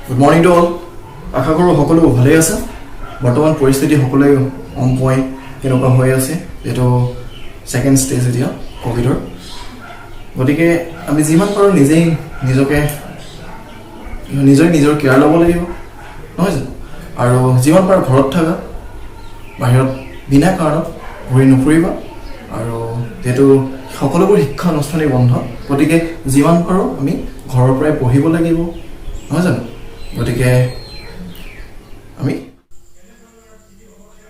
Good morning to all. আশা কৰোঁ সকলো ভালেই আছে। বৰ্তমান পৰিস্থিতি সকলোৱে গম পোৱাই কেনেকুৱা হৈ আছে, যিহেতু ছেকেণ্ড ষ্টেজ এতিয়া ক'ভিডৰ। গতিকে আমি যিমান পাৰোঁ নিজেই নিজকে নিজৰ কেয়াৰ ল'ব লাগিব, নহয় জানো? আৰু যিমান পাৰোঁ ঘৰত থাকা, বাহিৰত বিনা কাৰণত ঘূৰি নুফুৰিবা। আৰু যিহেতু সকলোবোৰ শিক্ষা অনুষ্ঠানেই বন্ধ, গতিকে যিমান পাৰোঁ আমি ঘৰৰ পৰাই পঢ়িব লাগিব, নহয় জানো? গতিকে আমি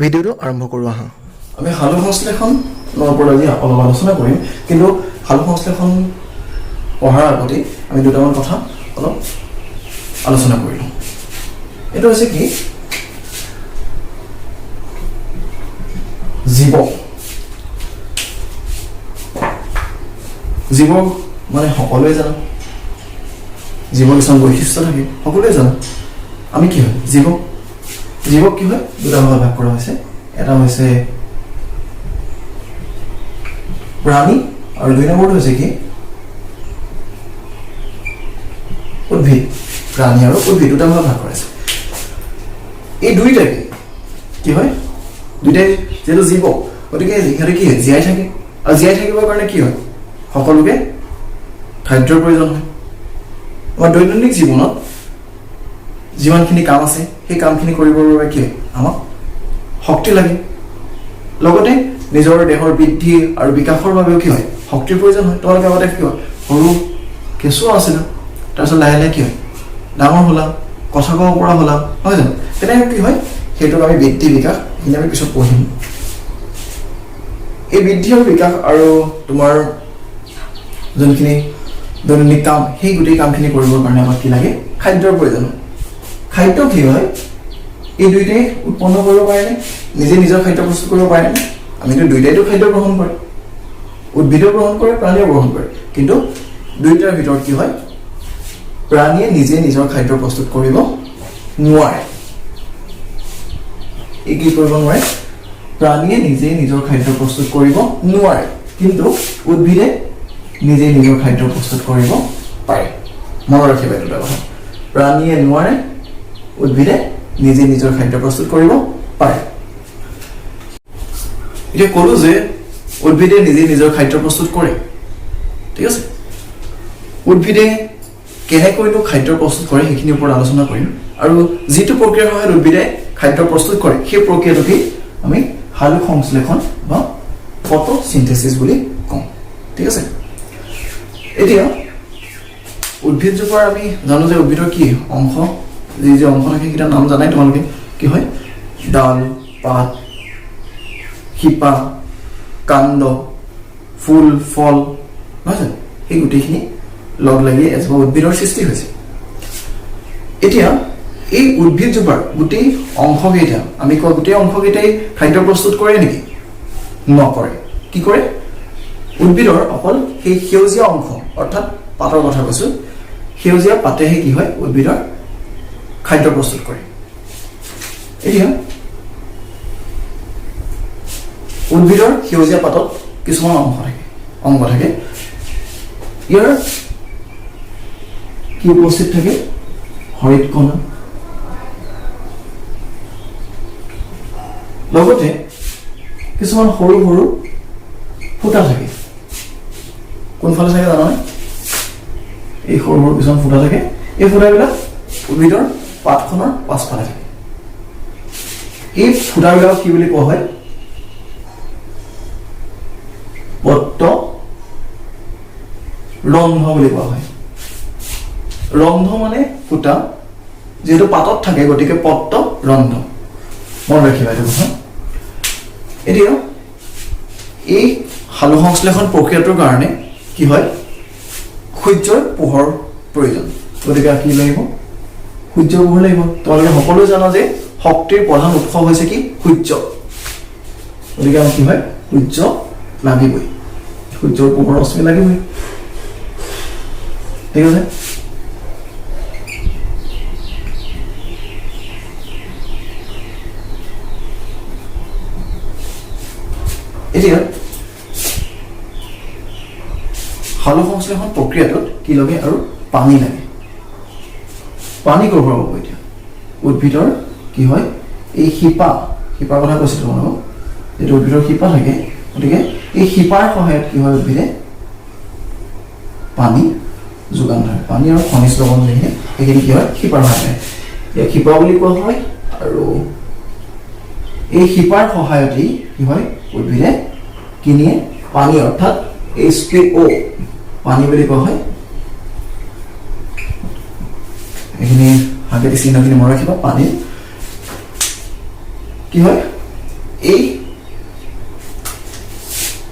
ভিডিঅ'টো আৰম্ভ কৰোঁ আহা। আমি সাধু সংশ্লেষণৰ ওপৰত আজি অলপ আলোচনা কৰিম, কিন্তু সাধু সংশ্লেষণ পঢ়াৰ আগতে আমি দুটামান কথা অলপ আলোচনা কৰি লওঁ। এইটো হৈছে কি, জীৱ মানে সকলোৱে জানো, জীৱৰ কিছুমান বৈশিষ্ট্য থাকে, সকলোৱে জানো। আমি কি হয়, জীৱক কি হয় দুটা ভাগত ভাগ কৰা হৈছে। এটা হৈছে প্ৰাণী আৰু দুই নম্বৰটো হৈছে কি উদ্ভিদ। প্ৰাণী আৰু উদ্ভিদ দুটা ভাগত ভাগ কৰা হৈছে। এই দুইটাকে কি হয়, দুইটাই যিহেতু জীৱ, গতিকে সিহঁতে কি হয় জীয়াই থাকে। আৰু জীয়াই থাকিবৰ কাৰণে কি হয়, সকলোকে খাদ্যৰ প্ৰয়োজন হয়। আমাৰ দৈনন্দিন জীৱনত যিমানখিনি কাম আছে সেই কামখিনি কৰিবৰ বাবে কি হয়, আমাক শক্তি লাগে। লগতে নিজৰ দেহৰ বৃদ্ধি আৰু বিকাশৰ বাবেও কি হয়, শক্তিৰ প্ৰয়োজন হয়। তোমালোকে আগতে কি হয়, সৰু কেঁচুৱা আছিলা, তাৰপিছত লাহে লাহে কি হয় ডাঙৰ হ'লা, কথা ক'ব পৰা হ'লা, নহয় জানো? তেনেকৈ কি হয়, সেইটোক আমি বৃদ্ধি বিকাশ, সেইখিনি আমি পিছত পঢ়িম। এই বৃদ্ধি আৰু বিকাশ আৰু তোমাৰ যোনখিনি দৈনন্দিন কাম, সেই গোটেই কামখিনি কৰিবৰ কাৰণে আমাক কি লাগে, খাদ্যৰ প্ৰয়োজন হয়। খাদ্য কি হয়, এই দুইটাই উৎপন্ন কৰিব পাৰেনে, নিজে নিজৰ খাদ্য প্ৰস্তুত কৰিব পাৰেনে? আমিতো দুইটাইতো খাদ্য গ্ৰহণ কৰে, উদ্ভিদেও গ্ৰহণ কৰে, প্ৰাণীয়েও গ্ৰহণ কৰে। কিন্তু দুইটাৰ ভিতৰত কি হয়, প্ৰাণীয়ে নিজে নিজৰ খাদ্য প্ৰস্তুত কৰিব নোৱাৰে। এই কি কৰিব নোৱাৰে, প্ৰাণীয়ে নিজে নিজৰ খাদ্য প্ৰস্তুত কৰিব নোৱাৰে, কিন্তু উদ্ভিদে নিজে নিজৰ খাদ্য প্ৰস্তুত কৰিব পাৰে। মনত ৰাখিবা দুটা কথা, প্ৰাণীয়ে নোৱাৰে, উদ্ভিদে নিজে নিজৰ খাদ্য প্ৰস্তুত কৰিব পাৰে। এতিয়া ক'লো যে উদ্ভিদে নিজে নিজৰ খাদ্য প্ৰস্তুত কৰে, ঠিক আছে। উদ্ভিদে কেনেকৈনো খাদ্য প্ৰস্তুত কৰে সেইখিনিৰ ওপৰত আলোচনা কৰিম। আৰু যিটো প্ৰক্ৰিয়াৰ সহায়ত উদ্ভিদে খাদ্য প্ৰস্তুত কৰে সেই প্ৰক্ৰিয়াটোকেই আমি সালোক সংশ্লেষণ বা ফটোচিন্থেসিস বুলি কওঁ, ঠিক আছে। এতিয়া উদ্ভিদজোপাৰ আমি জানো যে উদ্ভিদৰ কি অংশ, যি অংশ থাকে সেইকেইটাৰ নাম জানাই তোমালোকে। কি হয়, ডাল, পাত, শিপা, কাণ্ড, ফুল, ফল, নহয় জানো? সেই গোটেইখিনি লগ লাগি এজোপা উদ্ভিদৰ সৃষ্টি হৈছে। এতিয়া এই উদ্ভিদজোপাৰ গোটেই অংশকেইটা, আমি কোৱা গোটেই অংশকেইটাই খাদ্য প্ৰস্তুত কৰে নেকি? নকৰে। কি কৰে, উদ্ভিদৰ অকল সেই সেউজীয়া অংশ, অৰ্থাৎ পাতৰ কথা কৈছোঁ, সেউজীয়া পাতেহে কি হয় উদ্ভিদৰ খাদ্য প্ৰস্তুত কৰে। এতিয়া উদ্ভিদৰ সেউজীয়া পাতত কিছুমান অংগ থাকে। ইয়াৰ কি উপস্থিত থাকে, হৰিতকণা, লগতে কিছুমান সৰু সৰু ফুটা থাকে। কোনফালে থাকে জানানে? এই সৰু সৰু কিছুমান ফুটা থাকে। এই ফুটাবিলাক উদ্ভিদৰ পাতখনৰ পাছফালে থাকে। এই ফুটাবিলাকক কি বুলি কোৱা হয়, পত্ৰ ৰন্ধ্ৰ বুলি কোৱা হয়। ৰন্ধ্ৰ মানে ফুটা, যিহেতু পাতত থাকে গতিকে পত্ৰ ৰন্ধ্ৰ। মনত ৰাখিবা এইটো কথা। এতিয়া এই সালোক সংশ্লেষণ প্ৰক্ৰিয়াটোৰ কাৰণে কি হয়, সূৰ্যৰ পোহৰ প্ৰয়োজন। গতিকে কি লাগিব, সূৰ্যৰ পোহৰ লাগিব। তোমালোকে সকলোৱে জানা যে শক্তিৰ প্ৰধান উৎস হৈছে কি, সূৰ্য। গতিকে আমাৰ কি হয়, সূৰ্য লাগিবই, সূৰ্যৰ পোহৰ ৰশ্মি লাগিবই, ঠিক আছে। এতিয়া সালোক সংশ্লেষণ প্ৰক্ৰিয়াটোত কি লাগে, আৰু পানী লাগে। পানী ক'ৰ পৰা পাব এতিয়া উদ্ভিদৰ কি হয় এই শিপাৰ কথা কৈছিলোঁ তোমালোকক যিটো উদ্ভিদৰ শিপা থাকে গতিকে এই শিপাৰ সহায়ত কি হয় উদ্ভিদে পানী যোগান ধৰে পানী আৰু খনিজ লৱণ যিখিনি সেইখিনি কি হয় শিপাৰ সহায়ত ইয়াক শিপা বুলি কোৱা হয় আৰু এই শিপাৰ সহায়তেই কি হয় উদ্ভিদে কিনিয়ে পানী অৰ্থাৎ H2O পানী বুলি কোৱা হয় এইখিনি হাতেদি চিহ্নখিনি মনত ৰাখিবা পানী কি হয় এই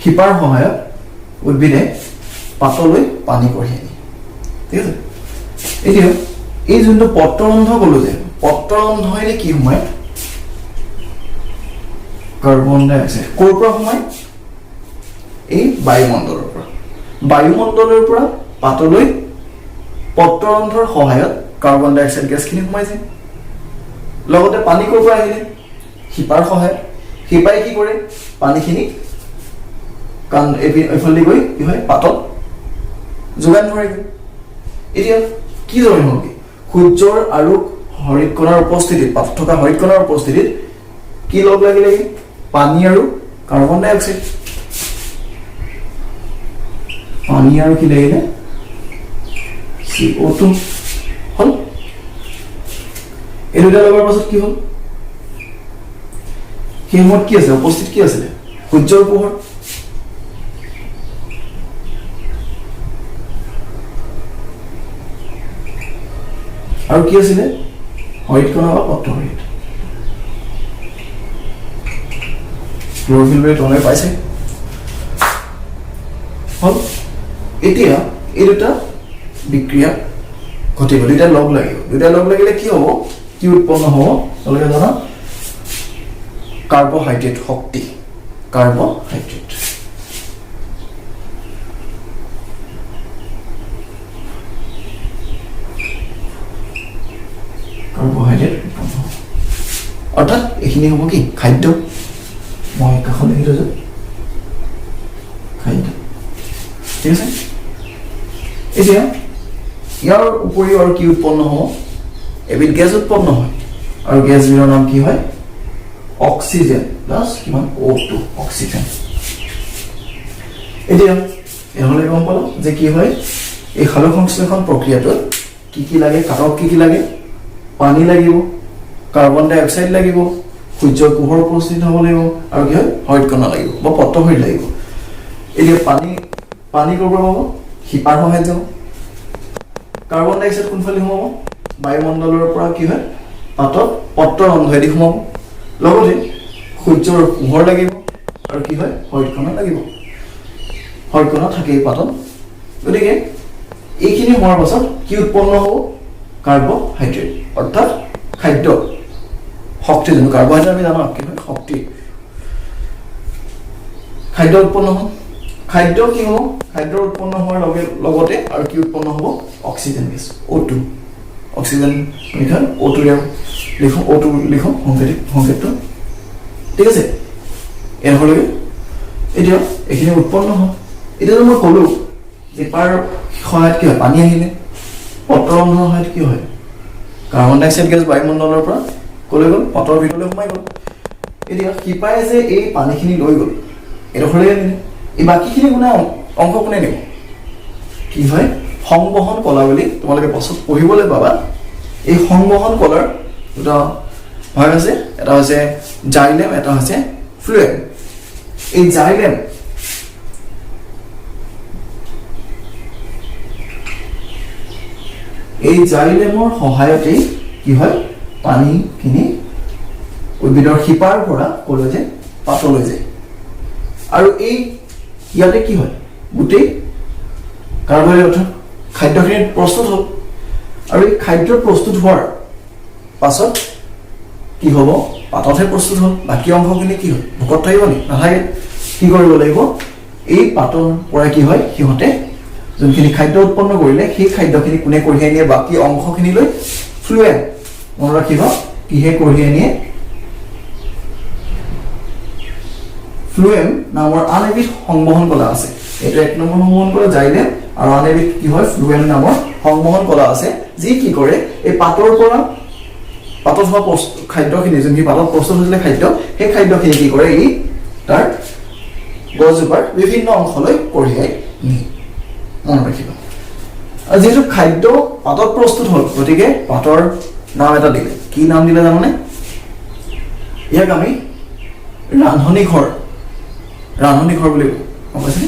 শিপাৰ সহায়ত উদ্ভিদে পাতলৈ পানী কঢ়িয়াই আনে ঠিক আছে এতিয়া এই যোনটো পত্ৰৰন্ধ্ৰ ক'লো যে পত্ৰৰন্ধ্ৰৰে কি সোমায় কাৰ্বন ডাই অক্সাইড ক'ৰ পৰা সোমায় এই বায়ুমণ্ডলৰ পৰা পাতলৈ পত্ৰৰন্ধ্ৰৰ সহায়ত কাৰ্বন ডাই অক্সাইড গেছখিনি সোমাই যায় লগতে পানী ক'ৰ পৰা আহিলে শিপাৰ সহায়ত শিপাই কি কৰে পানীখিনি কাৰণ এইফালে গৈ কি হয় পাতত যোগান ধৰেগৈ এতিয়া কি জৰুৰী হ'ল সূৰ্যৰ আৰু হৰিতকণাৰ উপস্থিতিত পাতত থকা হৰিতকণাৰ উপস্থিতিত কি লগ লাগিলে পানী আৰু কাৰ্বন ডাই অক্সাইড পানী আৰু কি লাগিলে CO2 হ'ল এই দুটা লগাৰ পাছত কি হ'ল সেই সময়ত কি আছে উপস্থিত কি আছিলে সূৰ্যৰ পোহৰ আৰু কি আছিলে হৰিতকণা বা পত্ৰহৰিত ক্লোৰফিল বুলি তোমালোকে পাইছে হ'ল এতিয়া এই দুটা বিক্ৰিয়া ঘটিব দুটা লগ লাগিলে কি হ'ব কি উৎপন্ন হ'ব তোমালোকে জানা কাৰ্বহাইড্ৰেট শক্তি কাৰ্বহাইড্ৰেট উৎপন্ন হ'ব অৰ্থাৎ এইখিনি হ'ব কি খাদ্য মই কাষত লিখি থৈছোঁ খাদ্য ঠিক আছে এতিয়া ইয়াৰ উপৰিও আৰু কি উৎপন্ন হ'ব এবিধ গেছ উৎপন্ন হয় আৰু গেছবিধৰ নাম কি হয় অক্সিজেন প্লাছ কিমান O2 অক্সিজেন এতিয়া এহলে গম পালো যে কি হয় এই সালোক সংশ্লেষণ প্ৰক্ৰিয়াটোত কি লাগে কাৰক কি লাগে পানী লাগিব কাৰ্বন ডাই অক্সাইড লাগিব সূৰ্যৰ পোহৰ উপস্থিত হ'ব লাগিব আৰু কি হয় হৰিতকণা লাগিব বা পত্ৰহৰিত লাগিব এতিয়া পানী ক'ৰ পৰা হ'ব শিপাৰ সহায়ত যাব কাৰ্বন ডাই অক্সাইড কোনফালে সোমাব বায়ুমণ্ডলৰ পৰা কি হয় পাতত পত্ৰৰন্ধ্ৰেদি সোমাব লগতে সূৰ্যৰ পোহৰ লাগিব আৰু কি হয় হৰিতকণা লাগিব হৰিতকণা থাকেই পাতত গতিকে এইখিনি হোৱাৰ পাছত কি উৎপন্ন হ'ব কাৰ্বহাইড্ৰেট অৰ্থাৎ খাদ্য শক্তি যোনটো কাৰ্বহাইড্ৰেট আমি জানো কি হয় শক্তি খাদ্য উৎপন্ন হ'ব খাদ্য কি হ'ব খাদ্য উৎপন্ন হোৱাৰ লগতে আৰু কি উৎপন্ন হ'ব অক্সিজেন গেছ O2 অক্সিজেন লিখা O2 লিখো সংকেতটো ঠিক আছে এৰলৈকে এতিয়া এইখিনি উৎপন্ন হয় এতিয়া মই ক'লো যে পাৰ সহায়ত কি হয় পানী আহিলে পত্ৰৰন্ধ্ৰৰ সহায়ত কি হয় কাৰ্বন ডাই অক্সাইড গেছ বায়ুমণ্ডলৰ পৰা ক'লৈ গ'ল পত্ৰৰ ভিতৰলৈ সোমাই গ'ল এতিয়া শিপাই যে এই পানীখিনি লৈ গ'ল এডোখৰলৈ আনিলে এই বাকীখিনি অংশ কোনে নিব কি হয় সংবহন কলা বুলি তোমালোকে পাছত পঢ়িবলৈ পাবা এই সংবহন কলাৰ দুটা ভাগ আছে এটা হৈছে জাইলেম এটা হৈছে ফ্লুয়েম এই জাইলেমৰ সহায়তেই কি হয় পানীখিনি উদ্ভিদৰ শিপাৰ পৰা ক'লৈ যায় পাতলৈ যায় আৰু এই ইয়াতে কি হয় গোটেই কাৰ্বহাইড্ৰেট খাদ্যখিনি প্ৰস্তুত হ'ল আৰু এই খাদ্য প্ৰস্তুত হোৱাৰ পাছত কি হ'ব পাততহে প্ৰস্তুত হ'ল বাকী অংশখিনি কি হয় ভোকত থাকিব নি নাথাকে কি কৰিব লাগিব এই পাতৰ পৰা কি হয় সিহঁতে যোনখিনি খাদ্য উৎপন্ন কৰিলে সেই খাদ্যখিনি কোনে কঢ়িয়াই নিয়ে বাকী অংশখিনিলৈ ফ্লুয়েম মনত ৰাখিব কিহে কঢ়িয়াই নিয়ে ফ্লুয়েম নামৰ আন এবিধ সংবহন কলা আছে এইটো এক নম্বৰ সংবহন কলা জাইলেম আৰু আন এবিধ কি হয় ফ্লুয়েম নামৰ সংমোহন কলা আছে যি কি কৰে এই পাতৰ পৰা পাতত হোৱা খাদ্যখিনি যোনখিনি পাতত প্ৰস্তুত হৈছিলে খাদ্য সেই খাদ্যখিনি কি কৰে ই তাৰ গছজোপাৰ বিভিন্ন অংশলৈ কঢ়িয়াই নিয়ে মনত ৰাখিব আৰু যিহেতু খাদ্য পাতত প্ৰস্তুত হ'ল গতিকে পাতৰ নাম এটা দিলে কি নাম দিলে জানোনে ইয়াক আমি ৰান্ধনী ঘৰ বুলি কওঁ গম পাইছেনে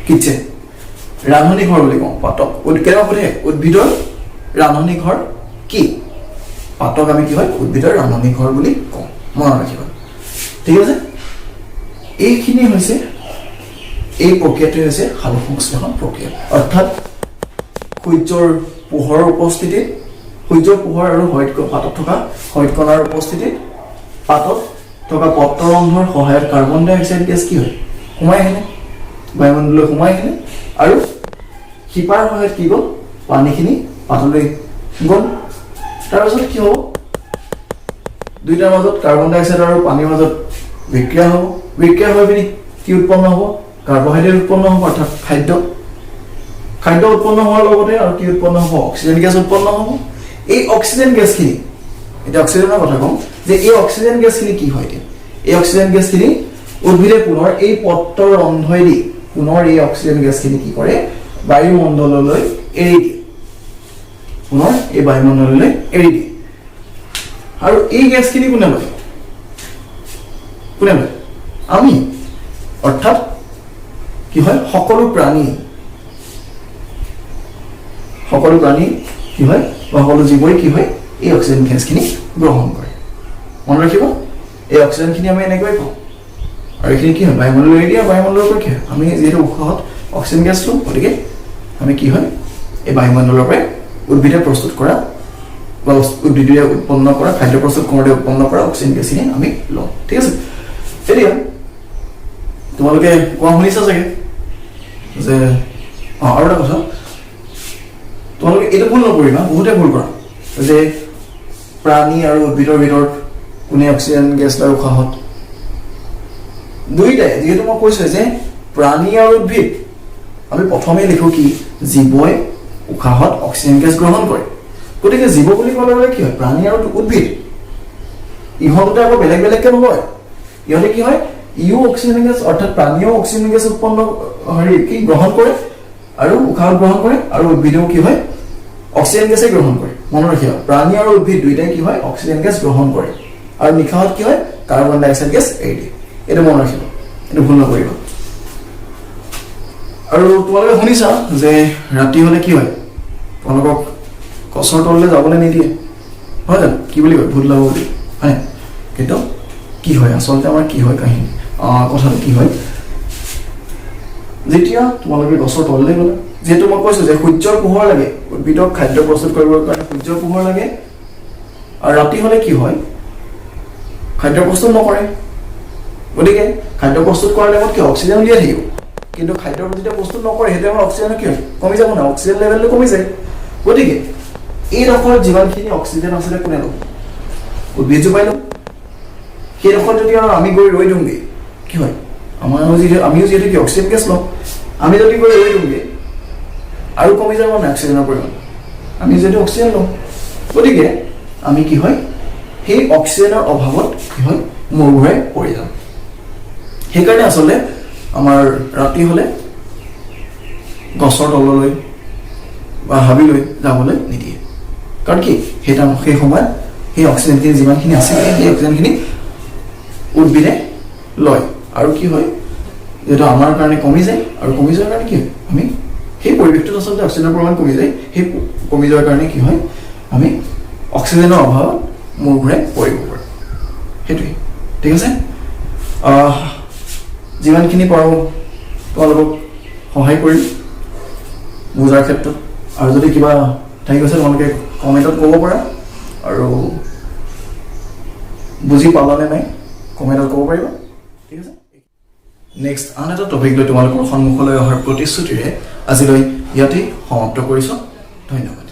কিটচেন ৰান্ধনী ঘৰ বুলি কওঁ পাতক কেতিয়াবা সোধে উদ্ভিদৰ ৰান্ধনী ঘৰ কি পাতক আমি কি হয় উদ্ভিদৰ ৰান্ধনী ঘৰ বুলি কওঁ মনত ৰাখিব ঠিক আছে এইখিনি হৈছে এই প্ৰক্ৰিয়াটো হৈছে সালোকসংশ্লেষণ প্ৰক্ৰিয়া অৰ্থাৎ সূৰ্যৰ পোহৰৰ উপস্থিতিত সূৰ্যৰ পোহৰ আৰু পাতত থকা শৈতকণাৰ উপস্থিতিত পাতত থকা পত্ৰৰন্ধ্ৰৰ সহায়ত কাৰ্বন ডাই অক্সাইড গেছ কি হয় সোমাই আহিলে বায়ুমণ্ডললৈ সোমাই আহিলে আৰু শিপাৰ সহায়ত কি গ'ল পানীখিনি পাতলৈ গ'ল তাৰপিছত কি হ'ব দুইটাৰ মাজত কাৰ্বন ডাই অক্সাইড আৰু পানীৰ মাজত বিক্ৰিয়া হ'ব বিক্ৰিয়া হৈ পিনি কি উৎপন্ন হ'ব কাৰ্বহাইড্ৰেট উৎপন্ন হ'ব অৰ্থাৎ খাদ্য উৎপন্ন হোৱাৰ লগতে আৰু কি উৎপন্ন হ'ব অক্সিজেন গেছ উৎপন্ন হ'ব এই অক্সিজেন গেছখিনি এটা অক্সিজেনৰ কথা কম যে এই অক্সিজেন গেছখিনি কি হয় এই অক্সিজেন গেছখিনি উদ্ভিদে পুনৰ এই পত্ৰৰ ৰন্ধ্ৰইদি পুনৰ এই অক্সিজেন গেছখিনি কি কৰে বায়ুমণ্ডললৈ এৰি দিয়ে পুনৰ এই বায়ুমণ্ডললৈ এৰি দিয়ে আৰু এই গেছখিনি কোনে লয় আমি অৰ্থাৎ কি হয় সকলো প্ৰাণী কি হয় বা সকলো জীৱই কি হয় এই অক্সিজেন গেছখিনি গ্ৰহণ কৰে মনত ৰাখিব এই অক্সিজেনখিনি আমি এনেকৈ পাওঁ আৰু এইখিনি কি হয় বায়ুমণ্ডললৈ এৰি দিয়ে বায়ুমণ্ডলৰ পৰা কি হয় আমি যিহেতু উশাহত অক্সিজেন গেছ লওঁ গতিকে আমি কি হয় এই বায়ুমণ্ডলৰ পৰা উদ্ভিদে প্ৰস্তুত কৰা বা উদ্ভিদে উৎপন্ন কৰা খাদ্য প্ৰস্তুত কৰোঁতে উৎপন্ন কৰা অক্সিজেন গেছখিনি আমি লওঁ ঠিক আছে এতিয়া তোমালোকে কোৱা শুনিছা চাগে যে আৰু এটা কথা তোমালোকে এইটো ভুল নকৰিবা বহুতে ভুল কৰা যে প্ৰাণী আৰু উদ্ভিদৰ ভিতৰত কোনে অক্সিজেন গেছ লয় উশাহত দুইটাই যিহেতু মই কৈছোঁ যে প্ৰাণী আৰু উদ্ভিদ আমি প্ৰথমে লিখোঁ কি জীৱই উশাহত অক্সিজেন গেছ গ্ৰহণ কৰে গতিকে জীৱ বুলি ক'লে কি হয় প্ৰাণী আৰু উদ্ভিদ ইহঁতে আকৌ বেলেগ বেলেগকৈ নকয় ইহঁতে কি হয় ইও অক্সিজেন গেছ অৰ্থাৎ প্ৰাণীয়েও অক্সিজেন গেছ উৎপন্ন কি গ্ৰহণ কৰে আৰু উশাহত গ্ৰহণ কৰে আৰু উদ্ভিদেও কি হয় অক্সিজেন গেছে গ্ৰহণ কৰে মনত ৰাখিবা প্ৰাণী আৰু উদ্ভিদ দুইটাই কি হয় অক্সিজেন গেছ গ্ৰহণ কৰে আৰু নিশাহত কি হয় কাৰ্বন ডাই অক্সাইড গেছ এৰি দিয়ে এইটো মনত ৰাখিবা এইটো ভুল নকৰিবা আৰু তোমালোকে শুনিছা যে ৰাতি হ'লে কি হয় তোমালোকক গছৰ তললৈ যাবলৈ নিদিয়ে হয় জানো কি বুলি কয় ভূত ওলাব বুলি হয় কিন্তু কি হয় আচলতে আমাৰ কি হয় কাহিনী কথাটো কি হয় যেতিয়া তোমালোকে গছৰ তললৈ গ'লা যিহেতু মই কৈছোঁ যে সূৰ্যৰ পোহৰ লাগে উদ্ভিদক খাদ্য প্ৰস্তুত কৰিবৰ কাৰণে সূৰ্যৰ পোহৰ লাগে আৰু ৰাতি হ'লে কি হয় খাদ্য প্ৰস্তুত নকৰে গতিকে খাদ্য প্ৰস্তুত কৰাৰ টাইমত কি অক্সিজেন উলিয়াই থাকিব কিন্তু খাদ্য যেতিয়া প্ৰস্তুত নকৰে সেইটো আমাৰ অক্সিজেন কি হয় কমি যাব না অক্সিজেন লেভেলটো কমি যায় গতিকে এইডোখৰত যিমানখিনি অক্সিজেন আছিলে কোনে ল'ব উদ্ভিদজোপাই ল'ব সেইডোখৰত যদি আমি গৈ ৰৈ দিওঁগৈ কি হয় আমিও যিহেতু কি অক্সিজেন গেছ লওঁ আমি যদি গৈ ৰৈ দিওঁগৈ আৰু কমি যাব নাই অক্সিজেনৰ পৰিমাণ আমি যিহেতু অক্সিজেন লওঁ গতিকে আমি কি হয় সেই অক্সিজেনৰ অভাৱত কি হয় মূৰ ঘূৰাই পৰি যাওঁ সেইকাৰণে আচলতে আমাৰ ৰাতি হ'লে গছৰ তললৈ বা হাবিলৈ যাবলৈ নিদিয়ে কাৰণ কি সেই সময়ত সেই অক্সিজেনখিনি যিমানখিনি আছে সেই অক্সিজেনখিনি উদ্ভিদে লয় আৰু কি হয় যিহেতু আমাৰ কাৰণে কমি যায় আৰু কমি যোৱাৰ কাৰণে কি হয় আমি সেই পৰিৱেশটোত আচলতে অক্সিজেনৰ পৰিমাণ কমি যায় সেই কমি যোৱাৰ কাৰণে কি হয় আমি অক্সিজেনৰ অভাৱত মূৰ ঘূৰাই পৰিব পাৰোঁ সেইটোৱেই ঠিক আছে যিমানখিনি পাৰোঁ তোমালোকক সহায় কৰিম বুজাৰ ক্ষেত্ৰত আৰু যদি কিবা থাকি গৈছে তোমালোকে কমেণ্টত ক'ব পাৰা আৰু বুজি পালানে নাই কমেণ্টত ক'ব পাৰিবা ঠিক আছে নেক্সট আন এটা টপিক লৈ তোমালোকৰ সন্মুখলৈ অহাৰ প্ৰতিশ্ৰুতিৰে আজিলৈ ইয়াতেই সমাপ্ত কৰিছোঁ ধন্যবাদ